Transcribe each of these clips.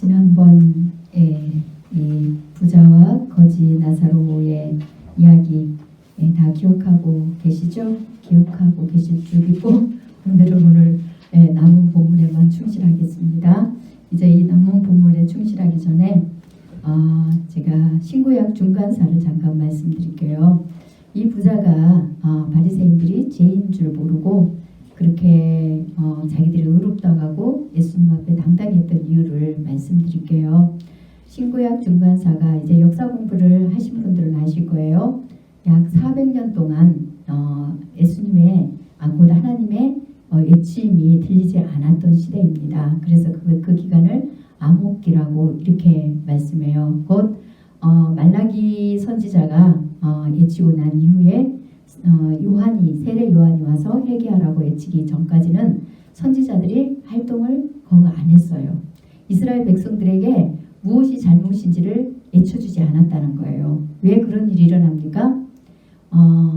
지난번에 이 부자와 거지 나사로의 이야기 다 기억하고 계시죠? 기억하고 계실 줄 믿고 오늘 남은 본문에만 충실하겠습니다. 이제 이 남은 본문에 충실하기 전에 제가 신구약 중간사를 잠깐 말씀드릴게요. 이 부자가 바리새인들이 죄인 줄 모르고 그렇게 자기들이 의롭다고 예수님 앞에 당당히 했던 이유를 말씀드릴게요. 신구약 중간사가 이제 역사 공부를 하신 분들은 아실 거예요. 약 400년 동안 예수님의 곧 하나님의 외침이 들리지 않았던 시대입니다. 그래서 그 기간을 암흑기라고 이렇게 말씀해요. 곧 말라기 선지자가 외치고 난 이후에 세례 요한이 와서 회개하라고 외치기 전까지는 선지자들이 활동을 거의 안 했어요. 이스라엘 백성들에게 무엇이 잘못인지를 외쳐주지 않았다는 거예요. 왜 그런 일이 일어납니까?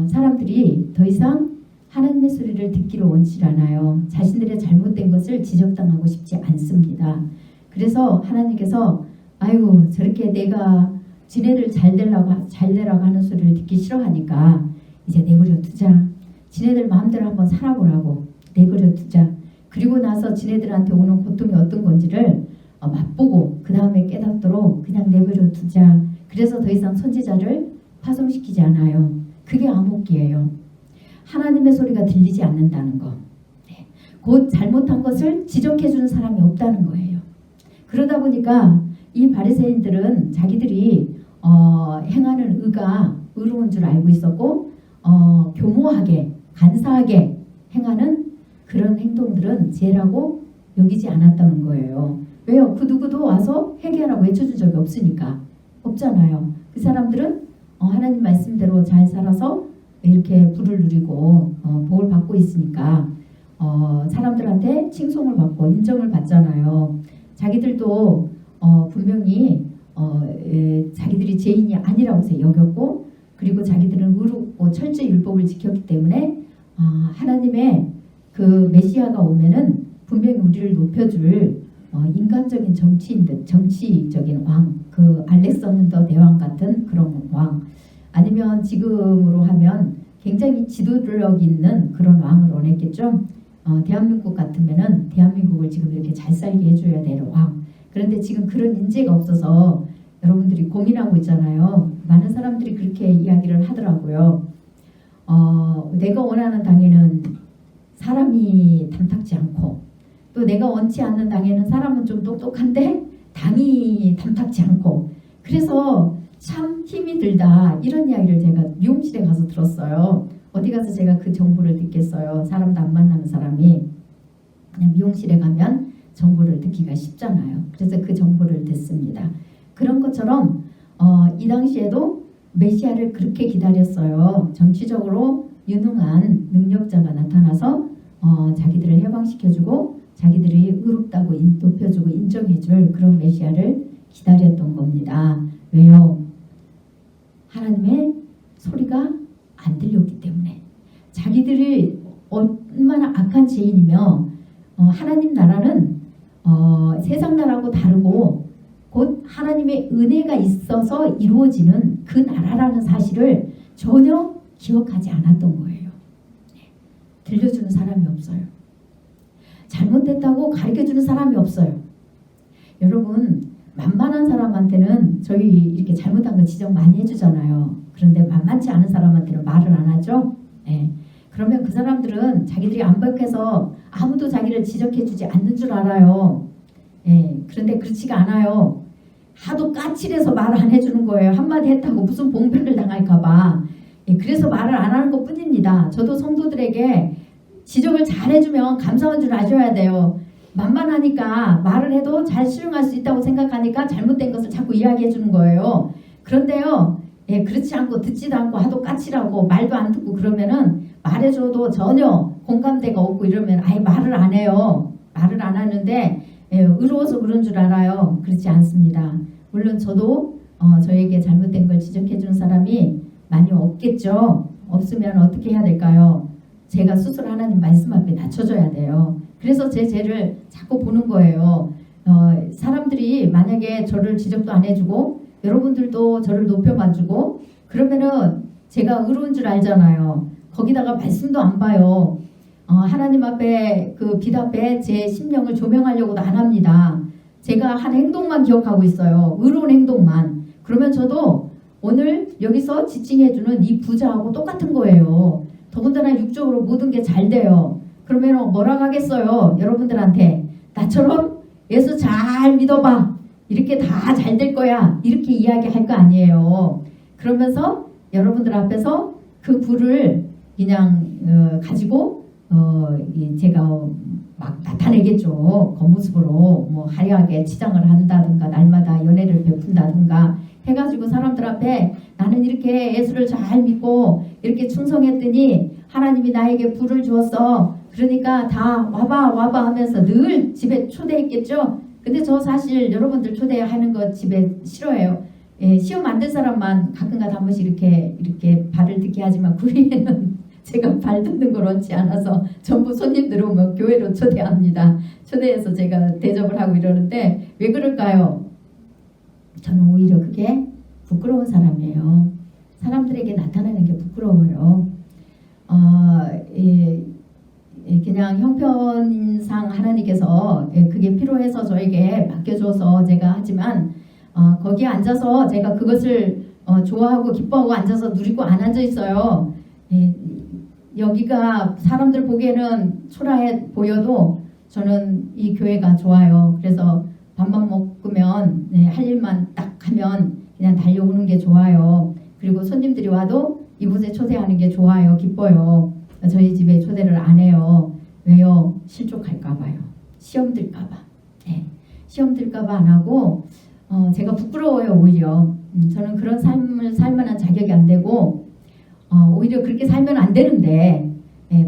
사람들이 더 이상 하나님의 소리를 듣기를 원치 않아요. 자신들의 잘못된 것을 지적당하고 싶지 않습니다. 그래서 하나님께서 아이고 저렇게 내가 지네들 잘 되라고 하는 소리를 듣기 싫어하니까 이제 내버려 두자. 지네들 마음대로 한번 살아보라고 내버려 두자. 그리고 나서 지네들한테 오는 고통이 어떤 건지를 맛보고 그 다음에 깨닫도록 그냥 내버려 두자. 그래서 더 이상 선지자를 파송시키지 않아요. 그게 암흑기예요. 하나님의 소리가 들리지 않는다는 거. 곧 잘못한 것을 지적해주는 사람이 없다는 거예요. 그러다 보니까 이 바리새인들은 자기들이 행하는 의가 의로운 줄 알고 있었고 교모하게 간사하게 행하는 그런 행동들은 죄라고 여기지 않았다는 거예요. 왜요? 그 누구도 와서 회개하라고 외쳐준 적이 없으니까. 없잖아요. 그 사람들은 하나님 말씀대로 잘 살아서 이렇게 부를 누리고 복을 받고 있으니까 사람들한테 칭송을 받고 인정을 받잖아요. 자기들도 분명히 자기들이 죄인이 아니라고 여겼고 그리고 자기들은 의롭고 철저히 율법을 지켰기 때문에 하나님의 그 메시아가 오면은 분명히 우리를 높여줄 인간적인 정치적인 왕, 그 알렉산더 대왕 같은 그런 왕, 아니면 지금으로 하면 굉장히 지도력 있는 그런 왕을 원했겠죠. 대한민국 같으면은 대한민국을 지금 이렇게 잘 살게 해줘야 되는 왕. 그런데 지금 그런 인재가 없어서 여러분들이 고민하고 있잖아요. 많은 사람들이 그렇게 이야기를 하더라고요. 내가 원하는 당에는 사람이 탐탁지 않고 또 내가 원치 않는 당에는 사람은 좀 똑똑한데 당이 탐탁지 않고 그래서 참 힘이 들다 이런 이야기를 제가 미용실에 가서 들었어요. 어디 가서 제가 그 정보를 듣겠어요. 사람도 안 만나는 사람이 그냥 미용실에 가면 정보를 듣기가 쉽잖아요. 그래서 그 정보를 듣습니다. 그런 것처럼 이 당시에도 메시아를 그렇게 기다렸어요. 정치적으로 유능한 능력자가 나타나서 자기들을 해방시켜주고 자기들이 의롭다고 높여주고 인정해줄 그런 메시아를 기다렸던 겁니다. 왜요? 하나님의 소리가 안 들렸기 때문에 자기들이 얼마나 악한 죄인이며 하나님 나라는 세상 나라하고 다르고 곧 하나님의 은혜가 있어서 이루어지는 그 나라라는 사실을 전혀 기억하지 않았던 거예요. 들려주는 사람이 없어요. 잘못됐다고 가르쳐주는 사람이 없어요. 여러분 만만한 사람한테는 저희 이렇게 잘못한 거 지적 많이 해주잖아요. 그런데 만만치 않은 사람한테는 말을 안 하죠. 그러면 그 사람들은 자기들이 완벽해서 아무도 자기를 지적해주지 않는 줄 알아요. 그런데 그렇지가 않아요. 하도 까칠해서 말을 안 해주는 거예요. 한마디 했다고 무슨 봉변을 당할까봐. 그래서 말을 안 하는 것 뿐입니다. 저도 성도들에게 지적을 잘 해주면 감사한 줄 아셔야 돼요. 만만하니까 말을 해도 잘 수용할 수 있다고 생각하니까 잘못된 것을 자꾸 이야기해 주는 거예요. 그런데요, 그렇지 않고 듣지도 않고 하도 까칠하고 말도 안 듣고 그러면은 말해줘도 전혀 공감대가 없고 이러면 아예 말을 안 해요. 말을 안 하는데 의로워서 그런 줄 알아요. 그렇지 않습니다. 물론 저도 저에게 잘못된 걸 지적해 주는 사람이 많이 없겠죠. 없으면 어떻게 해야 될까요? 제가 스스로 하나님 말씀 앞에 낮춰줘야 돼요. 그래서 제 죄를 자꾸 보는 거예요. 사람들이 만약에 저를 지적도 안 해주고 여러분들도 저를 높여봐주고 그러면은 제가 의로운 줄 알잖아요. 거기다가 말씀도 안 봐요. 하나님 앞에 그 빛 앞에 제 심령을 조명하려고도 안 합니다. 제가 한 행동만 기억하고 있어요. 의로운 행동만. 그러면 저도 오늘 여기서 지칭해주는 이 부자하고 똑같은 거예요. 더군다나 육적으로 모든 게 잘 돼요. 그러면 뭐라 하겠어요? 여러분들한테 나처럼 예수 잘 믿어봐. 이렇게 다 잘 될 거야. 이렇게 이야기할 거 아니에요. 그러면서 여러분들 앞에서 그 부를 그냥 가지고 제가 막 나타내겠죠. 겉모습으로 뭐 화려하게 치장을 한다든가 날마다 연애를 베푼다든가 해가지고 사람들 앞에 나는 이렇게 예수를 잘 믿고 이렇게 충성했더니 하나님이 나에게 부를 주었어. 그러니까 다 와봐 하면서 늘 집에 초대했겠죠. 근데 저 사실 여러분들 초대하는 거 집에 싫어해요. 시험 안 된 사람만 가끔가다 한 번씩 이렇게 발을 듣게 하지만 그 위에는 제가 발 듣는 걸 원치 않아서 전부 손님들 오면 교회로 초대합니다. 초대해서 제가 대접을 하고 이러는데 왜 그럴까요? 저는 오히려 그게 부끄러운 사람이에요. 사람들에게 나타나는 게 부끄러워요. 그냥 형편상 하나님께서 그게 필요해서 저에게 맡겨줘서 제가 하지만 거기에 앉아서 제가 그것을 좋아하고 기뻐하고 앉아서 누리고 안 앉아 있어요. 여기가 사람들 보기에는 초라해 보여도 저는 이 교회가 좋아요. 그래서 밥만 먹으면 할 일만 딱 하면 그냥 달려오는 게 좋아요. 그리고 손님들이 와도 이곳에 초대하는 게 좋아요. 기뻐요. 저희 집에 초대를 안 해요. 왜요? 실족할까 봐요. 시험 들까 봐. 시험 들까 봐 안 하고 제가 부끄러워요. 오히려 저는 그런 삶을 살 만한 자격이 안 되고 오히려 그렇게 살면 안 되는데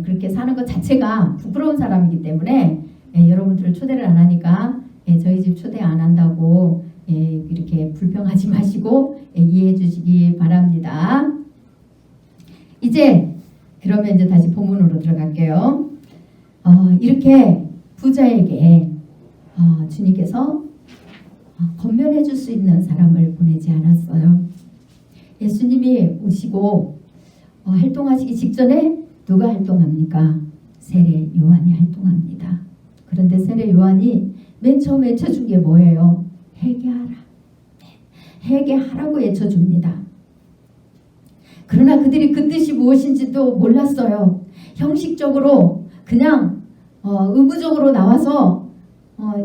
그렇게 사는 것 자체가 부끄러운 사람이기 때문에 여러분들을 초대를 안 하니까 저희 집 초대 안 한다고 이렇게 불평하지 마시고 이해해 주시기 바랍니다. 그러면 이제 다시 본문으로 들어갈게요. 이렇게 부자에게 주님께서 권면해 줄 수 있는 사람을 보내지 않았어요. 예수님이 오시고 활동하시기 직전에 누가 활동합니까? 세례 요한이 활동합니다. 그런데 세례 요한이 맨 처음에 외쳐준 게 뭐예요? 회개하라. 회개하라고 외쳐줍니다. 그러나 그들이 그 뜻이 무엇인지도 몰랐어요. 형식적으로 그냥 의무적으로 나와서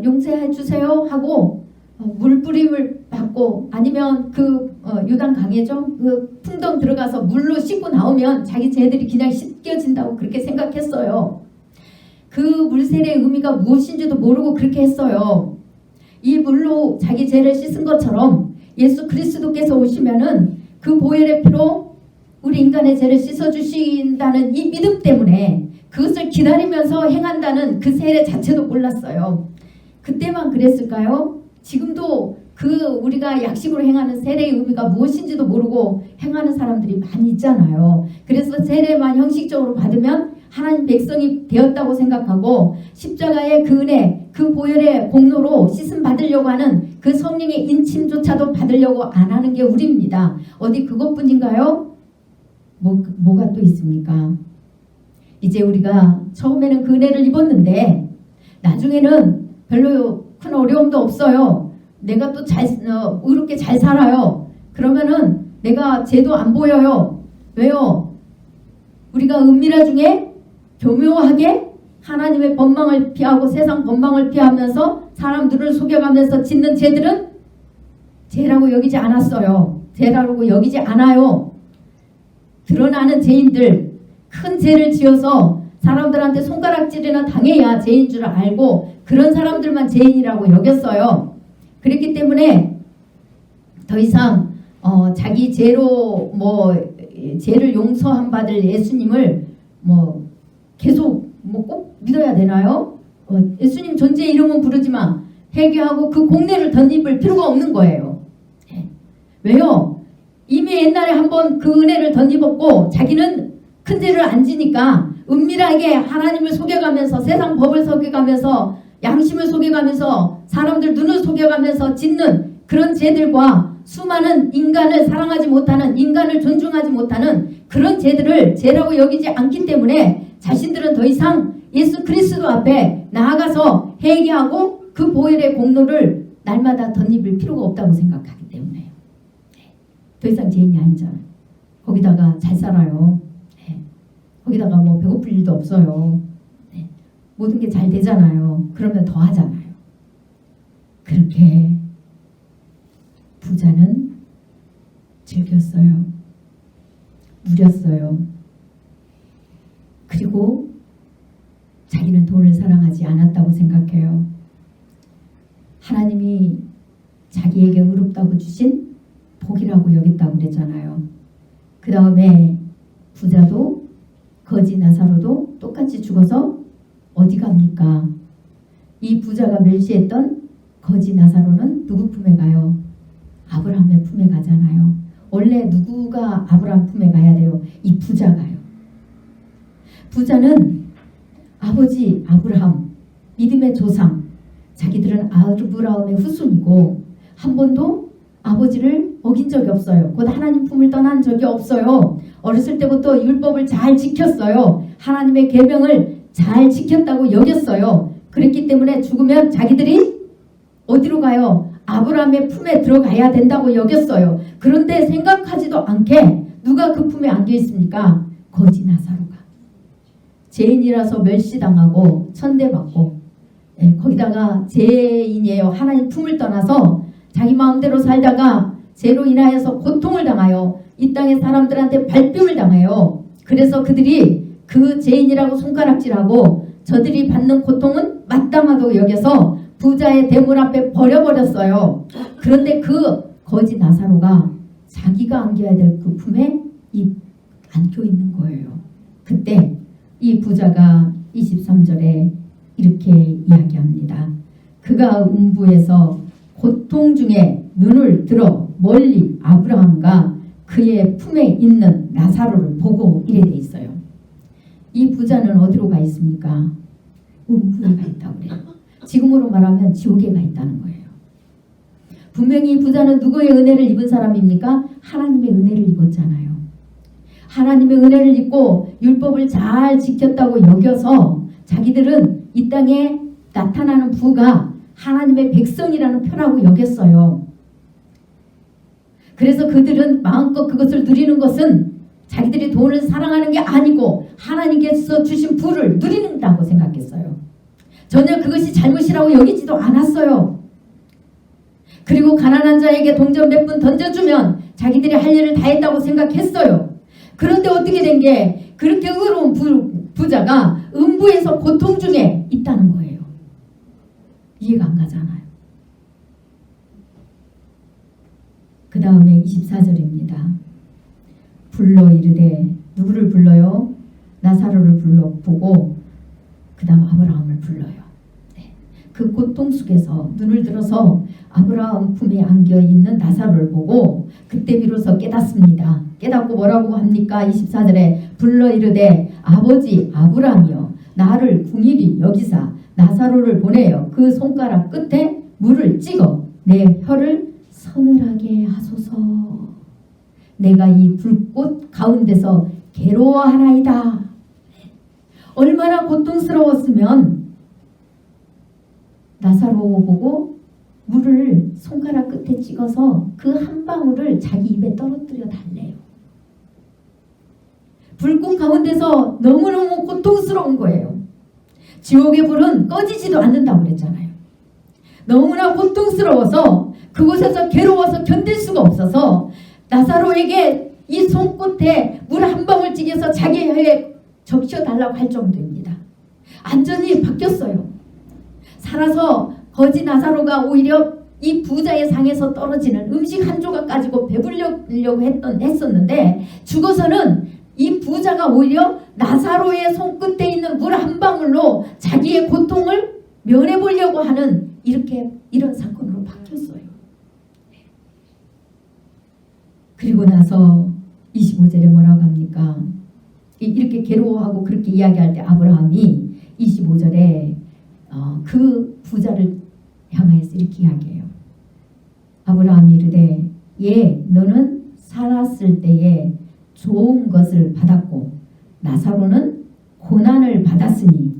용서해 주세요 하고 물뿌림을 받고 아니면 그 요단 강이죠. 그 풍덩 들어가서 물로 씻고 나오면 자기 죄들이 그냥 씻겨진다고 그렇게 생각했어요. 그 물세례의 의미가 무엇인지도 모르고 그렇게 했어요. 이 물로 자기 죄를 씻은 것처럼 예수 그리스도께서 오시면은 그 보혈의 피로 우리 인간의 죄를 씻어주신다는 이 믿음 때문에 그것을 기다리면서 행한다는 그 세례 자체도 몰랐어요. 그때만 그랬을까요? 지금도 그 우리가 약식으로 행하는 세례의 의미가 무엇인지도 모르고 행하는 사람들이 많이 있잖아요. 그래서 세례만 형식적으로 받으면 하나님 백성이 되었다고 생각하고 십자가의 그 은혜, 그 보혈의 공로로 씻음 받으려고 하는 그 성령의 인침조차도 받으려고 안 하는 게 우리입니다. 어디 그것뿐인가요? 뭐가 또 있습니까? 이제 우리가 처음에는 그 은혜를 입었는데 나중에는 별로 큰 어려움도 없어요. 내가 또 의롭게 잘 살아요. 그러면은 내가 죄도 안 보여요. 왜요? 우리가 은밀화 중에 교묘하게 하나님의 법망을 피하고 세상 법망을 피하면서 사람들을 속여가면서 짓는 죄들은 죄라고 여기지 않았어요. 죄라고 여기지 않아요. 드러나는 죄인들, 큰 죄를 지어서 사람들한테 손가락질이나 당해야 죄인 줄 알고 그런 사람들만 죄인이라고 여겼어요. 그랬기 때문에 더 이상 자기 죄로 죄를 용서한 받을 예수님을 계속 꼭 믿어야 되나요? 예수님 존재 이름은 부르지만 회개하고 그 공례를 덧입을 필요가 없는 거예요. 왜요? 이미 옛날에 한번 그 은혜를 덧입었고 자기는 큰 죄를 안 지니까 은밀하게 하나님을 속여가면서 세상 법을 속여가면서 양심을 속여가면서 사람들 눈을 속여가면서 짓는 그런 죄들과 수많은 인간을 사랑하지 못하는, 인간을 존중하지 못하는 그런 죄들을 죄라고 여기지 않기 때문에 자신들은 더 이상 예수 그리스도 앞에 나아가서 회개하고 그 보혈의 공로를 날마다 덧입을 필요가 없다고 생각하기 때문에요. 더 이상 죄인이 아니잖아요. 거기다가 잘 살아요. 거기다가 뭐 배고플 일도 없어요. 모든 게 잘 되잖아요. 그러면 더 하잖아요. 그렇게 부자는 즐겼어요. 누렸어요. 그리고 자기는 돈을 사랑하지 않았다고 생각해요. 하나님이 자기에게 의롭다고 주신 복이라고 여겼다고 그랬잖아요. 그 다음에 부자도 거지 나사로도 똑같이 죽어서 어디 갑니까? 이 부자가 멸시했던 거지 나사로는 누구 품에 가요? 아브라함의 품에 가잖아요. 원래 누구가 아브라함 품에 가야 돼요? 이 부자가요. 부자는 아버지 아브라함, 믿음의 조상, 자기들은 아브라함의 후손이고 한 번도 아버지를 어긴 적이 없어요. 곧 하나님 품을 떠난 적이 없어요. 어렸을 때부터 율법을 잘 지켰어요. 하나님의 계명을 잘 지켰다고 여겼어요. 그랬기 때문에 죽으면 자기들이 어디로 가요? 아브라함의 품에 들어가야 된다고 여겼어요. 그런데 생각하지도 않게 누가 그 품에 안겨 있습니까? 거지 나사로가. 죄인이라서 멸시당하고 천대받고, 거기다가 죄인이에요. 하나님 품을 떠나서 자기 마음대로 살다가 죄로 인하여서 고통을 당하여 이 땅의 사람들한테 발뺌을 당해요. 그래서 그들이 그 죄인이라고 손가락질하고 저들이 받는 고통은 마땅하다고 여겨서 부자의 대문 앞에 버려버렸어요. 그런데 그 거지 나사로가 자기가 안겨야 될 그 품에 안겨 있는 거예요. 그때 이 부자가 23절에 이렇게 이야기합니다. 그가 음부에서 고통 중에 눈을 들어 멀리 아브라함과 그의 품에 있는 나사로를 보고 이래 돼 있어요. 이 부자는 어디로 가 있습니까? 음부에 가 있다고 그래요. 지금으로 말하면 지옥에 가 있다는 거예요. 분명히 부자는 누구의 은혜를 입은 사람입니까? 하나님의 은혜를 입었잖아요. 하나님의 은혜를 입고 율법을 잘 지켰다고 여겨서 자기들은 이 땅에 나타나는 부가 하나님의 백성이라는 표라고 여겼어요. 그래서 그들은 마음껏 그것을 누리는 것은 자기들이 돈을 사랑하는 게 아니고 하나님께서 주신 부를 누리는다고 생각했어요. 전혀 그것이 잘못이라고 여기지도 않았어요. 그리고 가난한 자에게 동전 몇 푼 던져주면 자기들이 할 일을 다 했다고 생각했어요. 그런데 어떻게 된 게 그렇게 의로운 부자가 음부에서 고통 중에 있다는 거예요. 이해가 안 가잖아요. 그 다음에 24절입니다. 불러 이르되, 누구를 불러요? 나사로를 보고 그 다음 아브라함을 불러요. 그 고통 속에서 눈을 들어서 아브라함 품에 안겨있는 나사로를 보고 그때 비로소 깨닫습니다. 깨닫고 뭐라고 합니까? 24절에 불러 이르되, 아버지 아브라함이여, 나를 궁일이 여기사 나사로를 보내어 그 손가락 끝에 물을 찍어 내 혀를 서늘하게 하소서. 내가 이 불꽃 가운데서 괴로워하나이다. 얼마나 고통스러웠으면 나사로 보고 물을 손가락 끝에 찍어서 그 한 방울을 자기 입에 떨어뜨려 달래요. 불꽃 가운데서 너무너무 고통스러운 거예요. 지옥의 불은 꺼지지도 않는다고 그랬잖아요. 너무나 고통스러워서 그곳에서 괴로워서 견딜 수가 없어서 나사로에게 이 손끝에 물 한 방울 찍어서 자기 혀에 적셔달라고 할 정도입니다. 안전이 바뀌었어요. 살아서 거지 나사로가 오히려 이 부자의 상에서 떨어지는 음식 한 조각 가지고 배부르려고 했었는데 죽어서는 이 부자가 오히려 나사로의 손끝에 있는 물 한 방울로 자기의 고통을 면해보려고 하는 이런 사건으로 바뀌었어요. 그리고 나서 25절에 뭐라고 합니까? 이렇게 괴로워하고 그렇게 이야기할 때 아브라함이 25절에 그 부자를 향해서 이렇게 이야기해요. 아브라함이 이르되 너는 살았을 때에 좋은 것을 받았고 나사로는 고난을 받았으니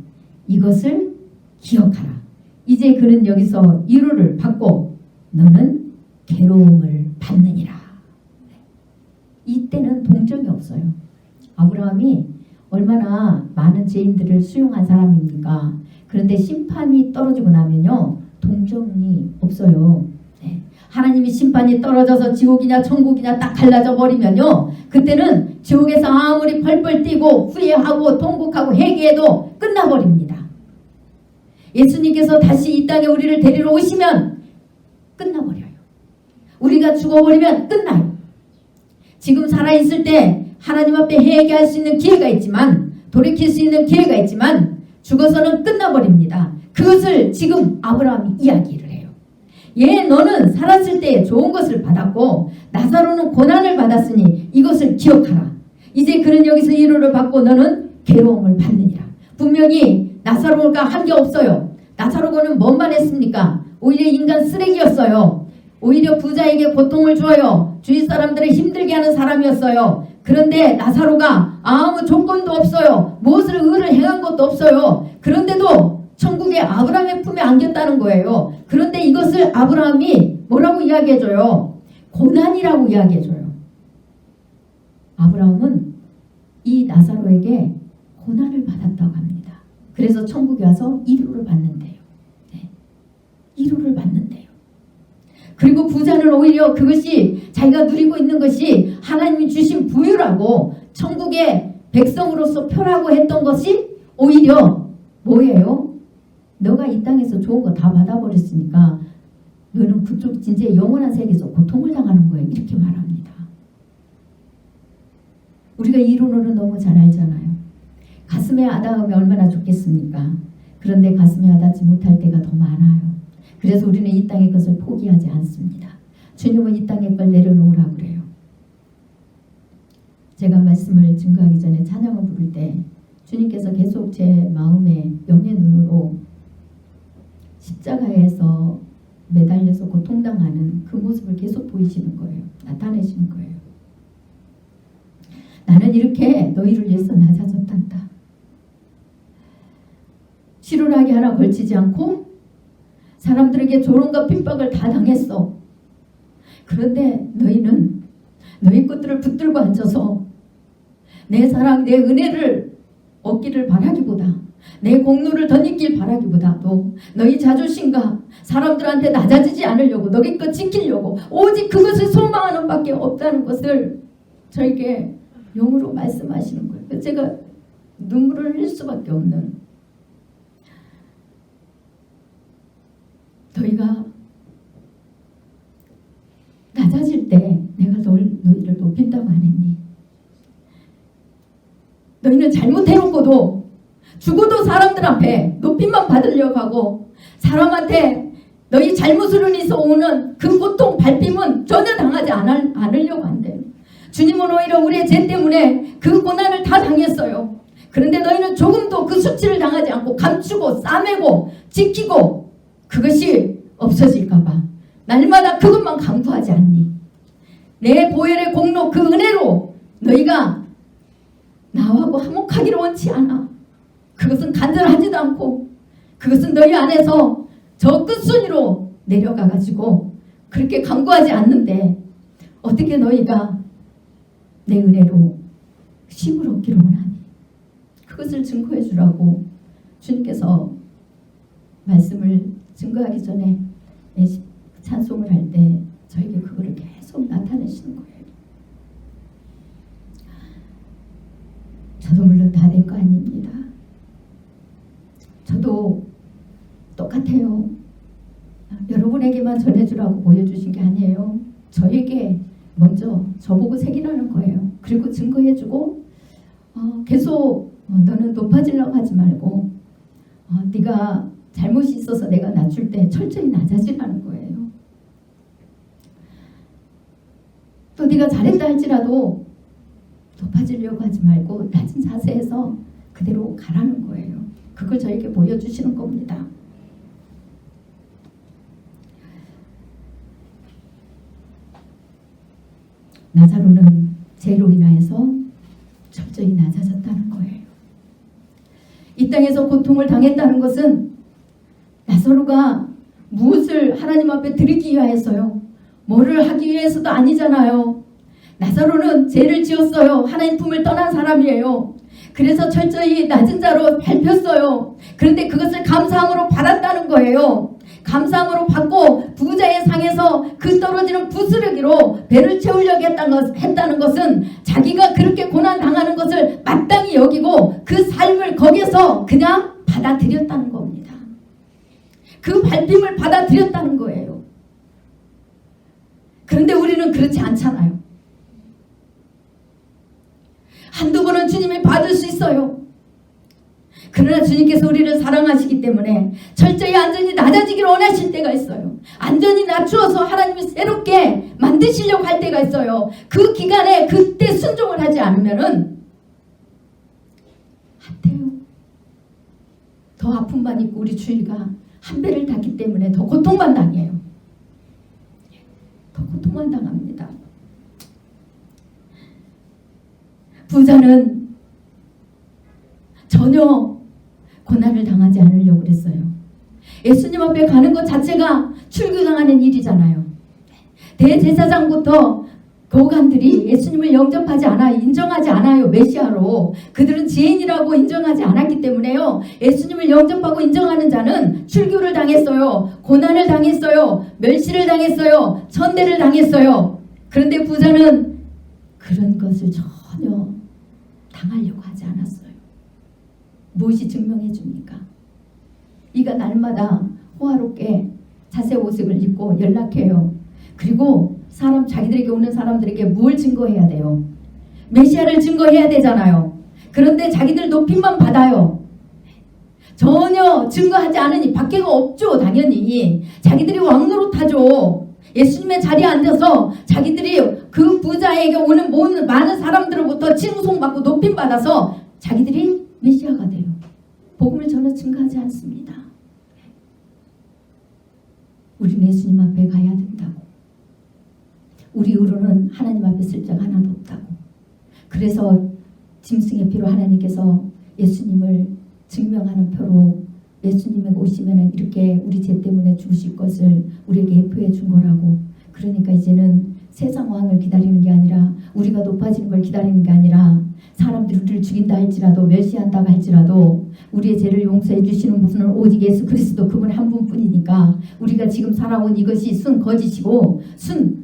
이것을 기억하라. 이제 그는 여기서 위로를 받고 너는 괴로움을 받느니라. 이때는 동정이 없어요. 아브라함이 얼마나 많은 죄인들을 수용한 사람입니까? 그런데 심판이 떨어지고 나면요, 동정이 없어요. 하나님이 심판이 떨어져서 지옥이냐 천국이냐 딱 갈라져 버리면요, 그때는 지옥에서 아무리 펄펄 뛰고 후회하고 통곡하고 회개해도 끝나버립니다. 예수님께서 다시 이 땅에 우리를 데리러 오시면 끝나버려요. 우리가 죽어버리면 끝나요. 지금 살아있을 때 하나님 앞에 회개할 수 있는 기회가 있지만, 돌이킬 수 있는 기회가 있지만 죽어서는 끝나버립니다. 그것을 지금 아브라함이 이야기를 해요. 너는 살았을 때 좋은 것을 받았고 나사로는 고난을 받았으니 이것을 기억하라. 이제 그는 여기서 위로를 받고 너는 괴로움을 받느니라. 분명히 나사로가 한 게 없어요. 나사로는 뭔만 했습니까? 오히려 인간 쓰레기였어요. 오히려 부자에게 고통을 주어요. 주위 사람들을 힘들게 하는 사람이었어요. 그런데 나사로가 아무 조건도 없어요. 무엇을 의를 행한 것도 없어요. 그런데도 천국에 아브라함의 품에 안겼다는 거예요. 그런데 이것을 아브라함이 뭐라고 이야기해줘요? 고난이라고 이야기해줘요. 아브라함은 이 나사로에게 고난을 받았다고 합니다. 그래서 천국에 와서 위로를 받는데요. 위로를 받는데요. 그리고 부자는 오히려 그것이 자기가 누리고 있는 것이 하나님이 주신 부유라고 천국의 백성으로서 표라고 했던 것이 오히려 뭐예요? 너가 이 땅에서 좋은 거 다 받아버렸으니까 너는 그쪽 진짜 영원한 세계에서 고통을 당하는 거예요. 이렇게 말합니다. 우리가 이론으로 너무 잘 알잖아요. 가슴에 와닿으면 얼마나 좋겠습니까? 그런데 가슴에 와닿지 못할 때가 더 많아요. 그래서 우리는 이 땅의 것을 포기하지 않습니다. 주님은 이 땅의 걸 내려놓으라고 그래요. 제가 말씀을 증거하기 전에 찬양을 부를 때 주님께서 계속 제 마음에 영의 눈으로 십자가에서 매달려서 고통당하는 그 모습을 계속 보이시는 거예요. 나타내시는 거예요. 나는 이렇게 너희를 위해서 낮아졌단다. 실오라기 하나 걸치지 않고 사람들에게 조롱과 핍박을 다 당했어. 그런데 너희는 너희 것들을 붙들고 앉아서 내 사랑, 내 은혜를 얻기를 바라기보다, 내 공로를 덧입길 바라기보다도 너희 자존심과 사람들한테 낮아지지 않으려고, 너희 것 지키려고 오직 그것을 소망하는 밖에 없다는 것을 저에게 영으로 말씀하시는 거예요. 제가 눈물을 흘릴 수밖에 없는, 너희가 낮아질 때 내가 너희를 높인다고 안 했니? 너희는 잘못해놓고도 죽어도 사람들 앞에 높임만 받으려고 하고 사람한테 너희 잘못으로 인해서 오는 그 고통, 밟힘은 전혀 당하지 않으려고 한대요. 주님은 오히려 우리의 죄 때문에 그 고난을 다 당했어요. 그런데 너희는 조금도 그 수치를 당하지 않고 감추고 싸매고 지키고 그것이 없어질까봐 날마다 그것만 강구하지 않니? 내 보혈의 공로 그 은혜로 너희가 나하고 화목하기를 원치 않아. 그것은 간절하지도 않고 그것은 너희 안에서 저 끝순위로 내려가가지고 그렇게 강구하지 않는데 어떻게 너희가 내 은혜로 힘을 얻기를 원하니? 그것을 증거해 주라고 주님께서 말씀을 증거하기 전에 찬송을 할 때 저에게 그거를 계속 나타내시는 거예요. 저도 물론 다 된 거 아닙니다. 저도 똑같아요. 여러분에게만 전해주라고 보여주신 게 아니에요. 저에게 먼저 저보고 새기라는 거예요. 그리고 증거해주고 계속 너는 높아지려고 하지 말고 네가 잘못이 있어서 내가 낮출 때 철저히 낮아지라는 거예요. 또 네가 잘했다 할지라도 높아지려고 하지 말고 낮은 자세에서 그대로 가라는 거예요. 그걸 저에게 보여주시는 겁니다. 나사로는 죄로 인하여서 철저히 낮아졌다는 거예요. 이 땅에서 고통을 당했다는 것은 나사로가 무엇을 하나님 앞에 드리기 위하여서요. 뭐를 하기 위해서도 아니잖아요. 나사로는 죄를 지었어요. 하나님 품을 떠난 사람이에요. 그래서 철저히 낮은 자로 밟혔어요. 그런데 그것을 감사함으로 받았다는 거예요. 감사함으로 받고 부자의 상에서 그 떨어지는 부스러기로 배를 채우려고 했다는 것은 자기가 그렇게 고난당하는 것을 마땅히 여기고 그 삶을 거기에서 그냥 받아들였다는 겁니다. 그 밟힘을 받아들였다는 거예요. 그런데 우리는 그렇지 않잖아요. 한두 번은 주님이 받을 수 있어요. 그러나 주님께서 우리를 사랑하시기 때문에 철저히 완전히 낮아지기를 원하실 때가 있어요. 완전히 낮추어서 하나님이 새롭게 만드시려고 할 때가 있어요. 그 기간에 그때 순종을 하지 않으면은 안 돼요. 더 아픔만 있고 우리 주위가 한 배를 탔기 때문에 더 고통만 당해요. 더 고통만 당합니다. 부자는 전혀 고난을 당하지 않으려고 그랬어요. 예수님 앞에 가는 것 자체가 출교당하는 일이잖아요. 대제사장부터 거관들이 예수님을 영접하지 않아요. 인정하지 않아요. 메시아로. 그들은 지혜인이라고 인정하지 않았기 때문에요. 예수님을 영접하고 인정하는 자는 출교를 당했어요. 고난을 당했어요. 멸시를 당했어요. 천대를 당했어요. 그런데 부자는 그런 것을 전혀 당하려고 하지 않았어요. 무엇이 증명해 줍니까? 이가 날마다 호화롭게 자색옷을 입고 연락해요. 그리고 자기들에게 오는 사람들에게 뭘 증거해야 돼요? 메시아를 증거해야 되잖아요. 그런데 자기들 높임만 받아요. 전혀 증거하지 않으니 밖에가 없죠. 당연히 자기들이 왕노릇하죠. 예수님의 자리에 앉아서 자기들이 그 부자에게 오는 모든 많은 사람들로부터 칭송받고 높임받아서 자기들이 메시아가 돼요. 복음을 전혀 증거하지 않습니다. 우리는 예수님 앞에 가야 된다고. 우리 의로는 하나님 앞에 쓸 자가 하나도 없다고. 그래서 짐승의 피로 하나님께서 예수님을 증명하는 표로 예수님에게 오시면은 이렇게 우리 죄 때문에 죽으실 것을 우리에게 예표해 준 거라고. 그러니까 이제는 세상 왕을 기다리는 게 아니라 우리가 높아지는 걸 기다리는 게 아니라 사람들이 우리를 죽인다 할지라도 멸시한다고 할지라도 우리의 죄를 용서해 주시는 분은 오직 예수 그리스도 그분 한 분뿐이니까 우리가 지금 살아온 이것이 순 거짓이고 순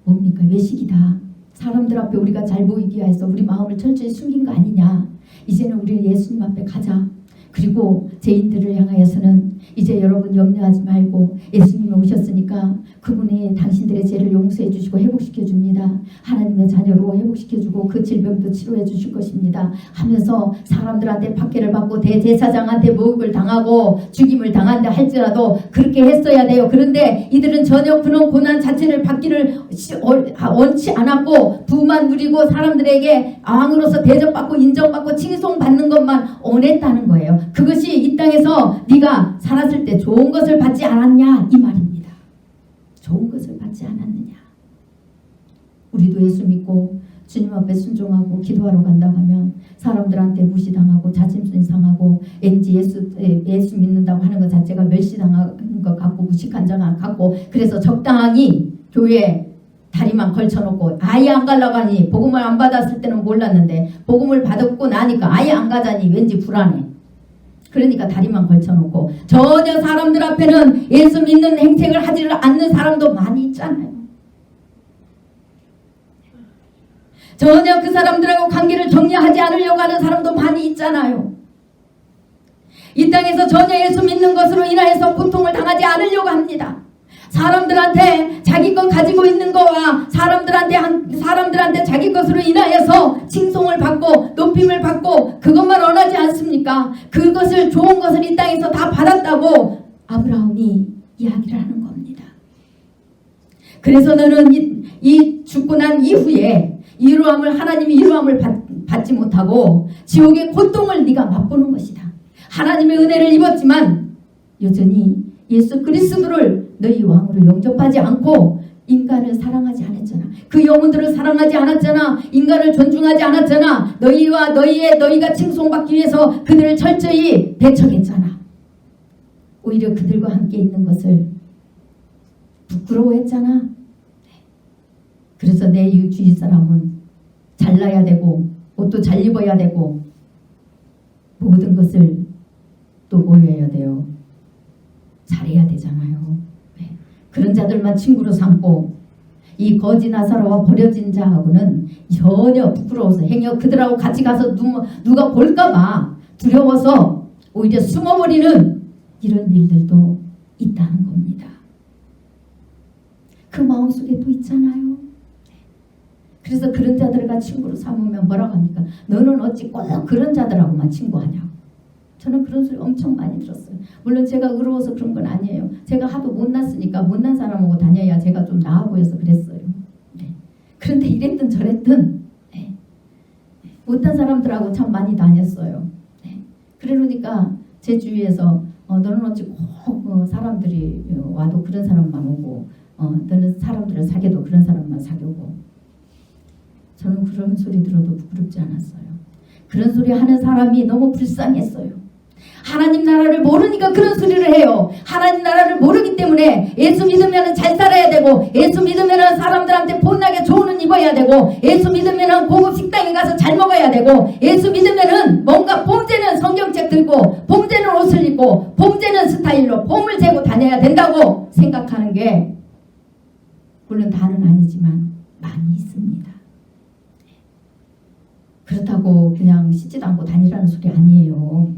뭡니까? 외식이다. 사람들 앞에 우리가 잘 보이기 위해서 우리 마음을 철저히 숨긴 거 아니냐. 이제는 우리는 예수님 앞에 가자. 그리고 죄인들을 향하여서는 이제 여러분 염려하지 말고 예수님이 오셨으니까 그분이 당신들의 죄를 용서해 주시고 회복시켜 줍니다. 하나님의 자녀로 회복시켜 주고 그 질병도 치료해 주실 것입니다. 하면서 사람들한테 박해를 받고 대제사장한테 모욕을 당하고 죽임을 당한다 할지라도 그렇게 했어야 돼요. 그런데 이들은 전혀 그런 고난 자체를 받기를 원치 않았고 부만 누리고 사람들에게 왕으로서 대접받고 인정받고 칭송받는 것만 원했다는 거예요. 그것이 이 땅에서 네가 살았을 때 좋은 것을 받지 않았냐 이 말입니다. 좋은 것을 받지 않았느냐. 우리도 예수 믿고 주님 앞에 순종하고 기도하러 간다고 하면 사람들한테 무시당하고 자존심 상하고 왠지 예수 믿는다고 하는 것 자체가 멸시당하는 것 같고 무식한 자가 같고 그래서 적당히 교회에 다리만 걸쳐놓고 아예 안 가려고 하니 복음을 안 받았을 때는 몰랐는데 복음을 받았고 나니까 아예 안 가자니 왠지 불안해. 그러니까 다리만 걸쳐놓고 전혀 사람들 앞에는 예수 믿는 행색을 하지 않는 사람도 많이 있잖아요. 전혀 그 사람들하고 관계를 정리하지 않으려고 하는 사람도 많이 있잖아요. 이 땅에서 전혀 예수 믿는 것으로 인하여서 고통을 당하지 않으려고 합니다. 사람들한테 자기 것 가지고 있는 거와 사람들한테 자기 것으로 인하여서 칭송을 받고 높임을 받고 그것만 원하지 않습니까? 그것을 좋은 것을 이 땅에서 다 받았다고 아브라함이 이야기를 하는 겁니다. 그래서 너는 이 죽고 난 이후에 하나님이 이루함을 받지 못하고 지옥의 고통을 네가 맛보는 것이다. 하나님의 은혜를 입었지만 여전히 예수 그리스도를 너희 왕으로 영접하지 않고 인간을 사랑하지 않았잖아. 그 영혼들을 사랑하지 않았잖아. 인간을 존중하지 않았잖아. 너희가 칭송받기 위해서 그들을 철저히 배척했잖아. 오히려 그들과 함께 있는 것을 부끄러워했잖아. 그래서 내 주위 사람은 잘나야 되고 옷도 잘 입어야 되고 모든 것을 또 모여야 돼요. 잘해야 되잖아요. 그런 자들만 친구로 삼고 이 거지 나사로와 버려진 자하고는 전혀 부끄러워서 행여 그들하고 같이 가서 누가 볼까봐 두려워서 오히려 숨어버리는 이런 일들도 있다는 겁니다. 그 마음속에 또 있잖아요. 그래서 그런 자들과 친구로 삼으면 뭐라고 합니까? 너는 어찌 꼭 그런 자들하고만 친구하냐고. 저는 그런 소리 엄청 많이 들었어요. 물론 제가 의로워서 그런 건 아니에요. 제가 하도 못났으니까 못난 사람하고 다녀야 제가 좀 나아 보여서 그랬어요. 네. 그런데 이랬든 저랬든 네. 못난 사람들하고 참 많이 다녔어요. 네. 그러니까 제 주위에서 너는 어찌 꼭 사람들이 와도 그런 사람만 오고 너는 사람들을 사귀어도 그런 사람만 사귀고 저는 그런 소리 들어도 부끄럽지 않았어요. 그런 소리 하는 사람이 너무 불쌍했어요. 하나님 나라를 모르니까 그런 소리를 해요. 하나님 나라를 모르기 때문에 예수 믿으면 잘 살아야 되고 예수 믿으면 사람들한테 본나게 좋은 옷 입어야 되고 예수 믿으면 고급 식당에 가서 잘 먹어야 되고 예수 믿으면 뭔가 봄제는 성경책 들고 봄제는 옷을 입고 봄제는 스타일로 봄을 재고 다녀야 된다고 생각하는 게 물론 다는 아니지만 많이 있습니다. 그렇다고 그냥 씻지도 않고 다니라는 소리 아니에요.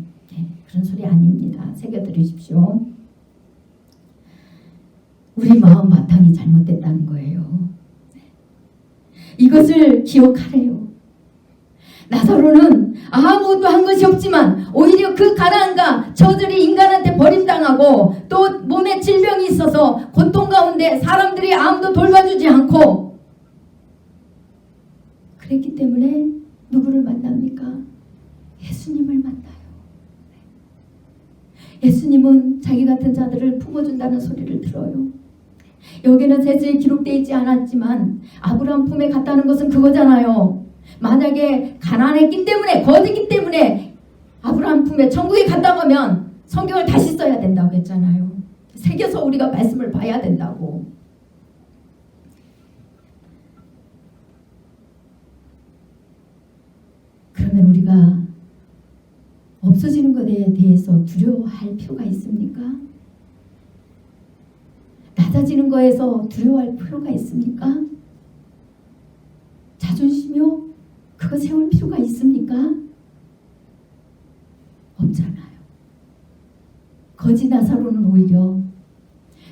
그런 소리 아닙니다. 새겨들으십시오. 우리 마음 바탕이 잘못됐다는 거예요. 이것을 기억하래요. 나사로는 아무것도 한 것이 없지만 오히려 그 가난과 저들이 인간한테 버림당하고 또 몸에 질병이 있어서 고통 가운데 사람들이 아무도 돌봐주지 않고 그랬기 때문에 누구를 만납니까? 예수님을 만나요. 예수님은 자기 같은 자들을 품어준다는 소리를 들어요. 여기는 세제에 기록되어 있지 않았지만 아브라함 품에 갔다는 것은 그거잖아요. 만약에 가난했기 때문에 거지기 때문에 아브라함 품에 천국에 갔다고 하면 성경을 다시 써야 된다고 했잖아요. 새겨서 우리가 말씀을 봐야 된다고. 그러면 우리가 없어지는 것에 대해서 두려워할 필요가 있습니까? 낮아지는 것에서 두려워할 필요가 있습니까? 자존심이요? 그거 세울 필요가 있습니까? 없잖아요. 거지 나사로는 오히려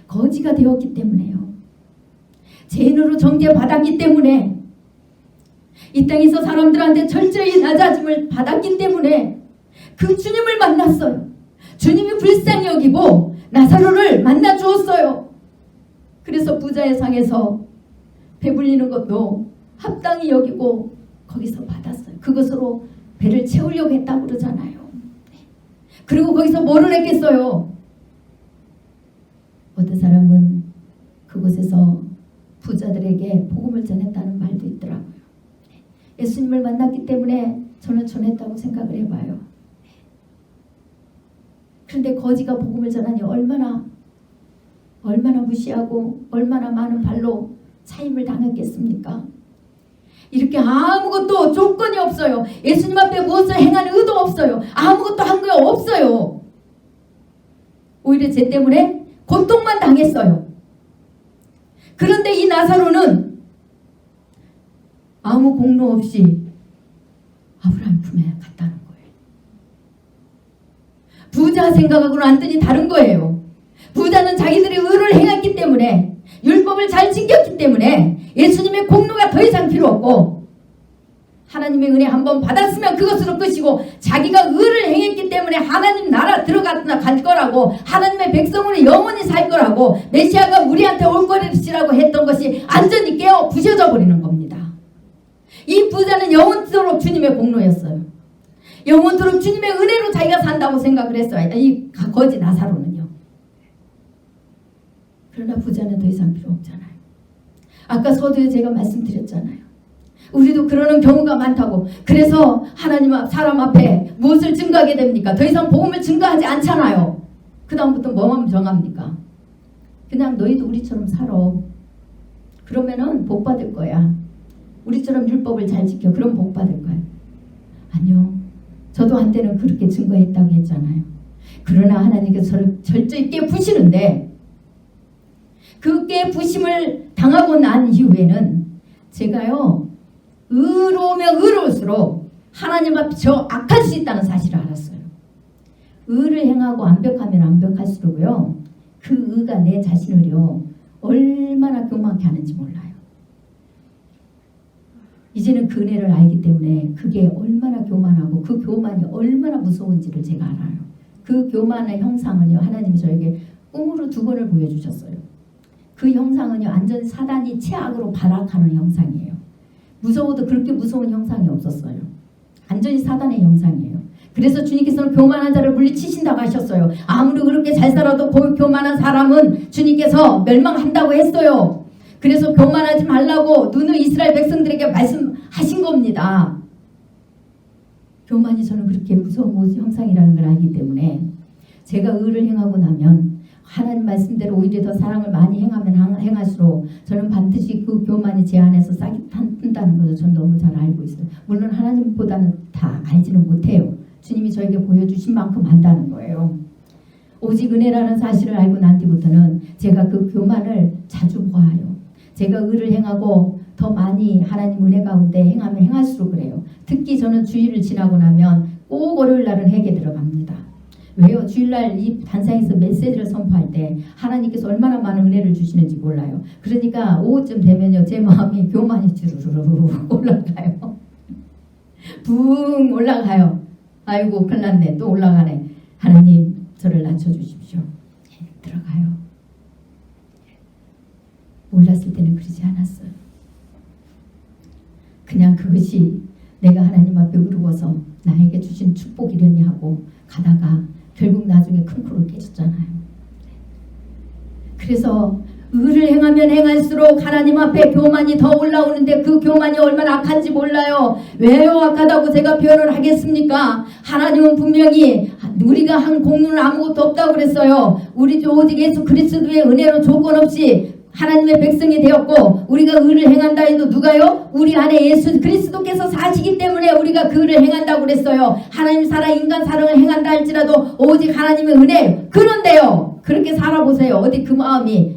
거지가 되었기 때문에요. 죄인으로 정죄받았기 때문에 이 땅에서 사람들한테 철저히 낮아짐을 받았기 때문에 그 주님을 만났어요. 주님이 불쌍히 여기고 나사로를 만나 주었어요. 그래서 부자의 상에서 배불리는 것도 합당히 여기고 거기서 받았어요. 그것으로 배를 채우려고 했다고 그러잖아요. 그리고 거기서 뭐를 했겠어요? 어떤 사람은 그곳에서 부자들에게 복음을 전했다는 말도 있더라고요. 예수님을 만났기 때문에 저는 전했다고 생각을 해봐요. 그런데 거지가 복음을 전하니 얼마나 무시하고 얼마나 많은 발로 차임을 당했겠습니까? 이렇게 아무것도 조건이 없어요. 예수님 앞에 무엇을 행하는 의도 없어요. 아무것도 한 거 없어요. 오히려 죄 때문에 고통만 당했어요. 그런데 이 나사로는 아무 공로 없이 아브라함 품에 갔다는 거예요. 부자 생각하고는 완전히 다른 거예요. 부자는 자기들이 의를 행했기 때문에 율법을 잘 지켰기 때문에 예수님의 공로가 더 이상 필요 없고 하나님의 은혜 한번 받았으면 그것으로 끝이고 자기가 의를 행했기 때문에 하나님 나라 들어갈 거라고 하나님의 백성으로 영원히 살 거라고 메시아가 우리한테 올 것이라고 했던 것이 완전히 깨어 부셔져 버리는 겁니다. 이 부자는 영원토록 주님의 공로였어요. 영원토록 주님의 은혜로 자기가 산다고 생각을 했어요. 이 거지 나사로는요. 그러나 부자는 더 이상 필요 없잖아요. 아까 서두에 제가 말씀드렸잖아요. 우리도 그러는 경우가 많다고. 그래서 하나님 사람 앞에 무엇을 증거하게 됩니까? 더 이상 복음을 증거하지 않잖아요. 그 다음부터 뭐만 정합니까? 그냥 너희도 우리처럼 살아. 그러면은 복 받을 거야. 우리처럼 율법을 잘 지켜. 그럼 복 받을 거야. 아니요. 저도 한때는 그렇게 증거했다고 했잖아요. 그러나 하나님께서 저를 철저히 깨부시는데 그 깨부심을 당하고 난 이후에는 제가요 의로우면 의로울수록 하나님 앞에 저 악할 수 있다는 사실을 알았어요. 의를 행하고 완벽하면 완벽할수록요 그 의가 내 자신을요 얼마나 교만하게 하는지 몰라요. 이제는 그 은혜를 알기 때문에 그게 얼마나 교만하고 그 교만이 얼마나 무서운지를 제가 알아요. 그 교만의 형상은요 하나님이 저에게 꿈으로 2번을 보여주셨어요. 그 형상은요 완전 사단이 최악으로 발악하는 형상이에요. 무서워도 그렇게 무서운 형상이 없었어요. 완전히 사단의 형상이에요. 그래서 주님께서는 교만한 자를 물리치신다고 하셨어요. 아무리 그렇게 잘 살아도 교만한 사람은 주님께서 멸망한다고 했어요. 그래서 교만하지 말라고 누누이 이스라엘 백성들에게 말씀하신 겁니다. 교만이 저는 그렇게 무서운 형상이라는 걸 알기 때문에 제가 의를 행하고 나면 하나님 말씀대로 오히려 더 사랑을 많이 행할수록 저는 반드시 그 교만이 제 안에서 싹이 탄다는 것을 저는 너무 잘 알고 있어요. 물론 하나님보다는 다 알지는 못해요. 주님이 저에게 보여주신 만큼 한다는 거예요. 오직 은혜라는 사실을 알고 난 뒤부터는 제가 그 교만을 자주 보아요. 제가 의를 행하고 더 많이 하나님 은혜 가운데 행하면 행할수록 그래요. 특히 저는 주일을 지나고 나면 꼭 월요일 날은 회개 들어갑니다. 왜요? 주일날 이 단상에서 메시지를 선포할 때 하나님께서 얼마나 많은 은혜를 주시는지 몰라요. 그러니까 오후쯤 되면요 제 마음이 교만이 주르르르 올라가요. 붕 올라가요. 아이고 큰일 났네. 또 올라가네. 하나님 저를 낮춰주십시오. 들어가요. 몰랐을 때는 그러지 않았어요. 그냥 그것이 내가 하나님 앞에 의로워서 나에게 주신 축복이려니 하고 가다가 결국 나중에 큰 코를 깨졌잖아요. 그래서 의를 행하면 행할수록 하나님 앞에 교만이 더 올라오는데 그 교만이 얼마나 악한지 몰라요. 왜요 악하다고 제가 표현을 하겠습니까? 하나님은 분명히 우리가 한 공로는 아무것도 없다고 그랬어요. 우리 오직 예수 그리스도의 은혜로 조건 없이 하나님의 백성이 되었고 우리가 의를 행한다 해도 누가요? 우리 안에 예수 그리스도께서 사시기 때문에 우리가 그 의를 행한다고 그랬어요. 하나님 사랑 인간 사랑을 행한다 할지라도 오직 하나님의 은혜. 그런데요 그렇게 살아보세요. 어디 그 마음이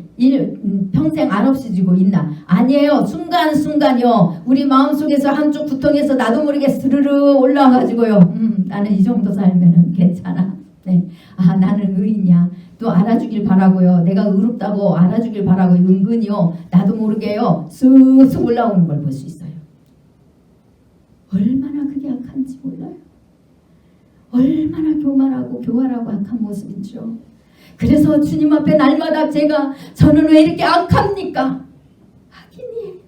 평생 안 없어지고 있나? 아니에요. 순간순간이요 우리 마음속에서 한쪽 구통에서 나도 모르게 스르르 올라와가지고요 나는 이 정도 살면은 괜찮아. 네. 아 나는 의인이야. 또 알아주길 바라고요. 내가 의롭다고 알아주길 바라고 은근히요 나도 모르게요 쑥쑥 올라오는 걸 볼 수 있어요. 얼마나 그게 악한지 몰라요. 얼마나 교만하고 교활하고 악한 모습인지요. 그래서 주님 앞에 날마다 저는 왜 이렇게 악합니까? 악인이에요.